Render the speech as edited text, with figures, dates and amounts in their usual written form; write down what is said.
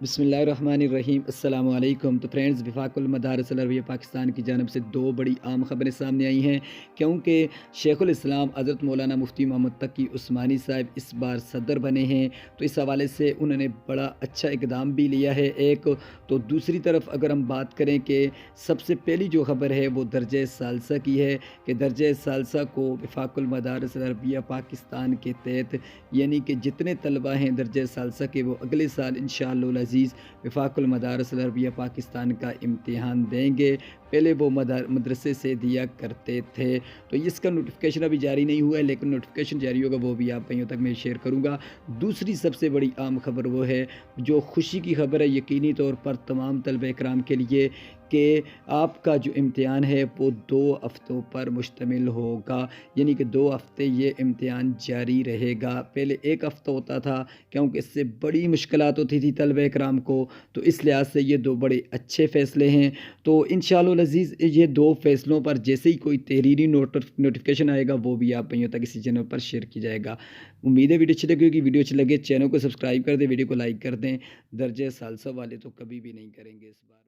बिस्मिल्लाहिर्रहमानिर्रहीम अस्सलाम वालेकुम। तो फ्रेंड्स, वफाकुल मदारिस अल अरबिया पाकिस्तान की जानब से दो बड़ी आम खबरें सामने आई हैं, क्योंकि शेखुल इस्लाम हज़रत मौलाना मुफ्ती मोहम्मद तकी उस्मानी साहब इस बार सदर बने हैं। तो इस हवाले से उन्होंने बड़ा अच्छा इकदाम भी लिया है एक। तो दूसरी तरफ अगर हम बात करें कि सबसे पहली जो खबर है वो दर्जे सालसा की है कि दर्जे सालसा को वफाकुल मदारिस अल अरबिया पाकिस्तान के तहत, यानी कि जितने तलबा हैं दर्जे सालसा के, वो अगले साल इंशाअल्लाह अज़ीज़ वफाकुल मदारिस अल अरबिया पाकिस्तान का इम्तिहान देंगे। पहले वो मदरसे से दिया करते थे। तो इसका नोटिफिकेशन अभी जारी नहीं हुआ है, लेकिन नोटिफिकेशन जारी होगा वो भी आप भाइयों तक मैं शेयर करूँगा। दूसरी सबसे बड़ी आम खबर वो है जो खुशी की खबर है यकीनी तौर पर तमाम तलबा इकराम के लिए, कि आपका जो इम्तिहान है वो 2 हफ़्तों पर मुश्तमिल होगा। यानी कि 2 हफ़्ते ये इम्तिहान जारी रहेगा। पहले 1 हफ़्ता होता था, क्योंकि इससे बड़ी मुश्किलात होती थी तलबा इकराम को। तो इस लिहाज से ये 2 बड़े अच्छे फ़ैसले हैं। तो इंशाअल्लाह अज़ीज़ ये 2 फ़ैसलों पर जैसे ही कोई तहरीरी नोटिफ़िकेशन आएगा वो भी आप भाइयों तक इसी चैनल पर शेयर की जाएगा। उम्मीद है वीडियो अच्छी लगी होगी। वीडियो अच्छी लगे चैनल को सब्सक्राइब कर दें, वीडियो को लाइक कर दें। दर्जे सालसा वाले तो कभी भी नहीं करेंगे इस बार।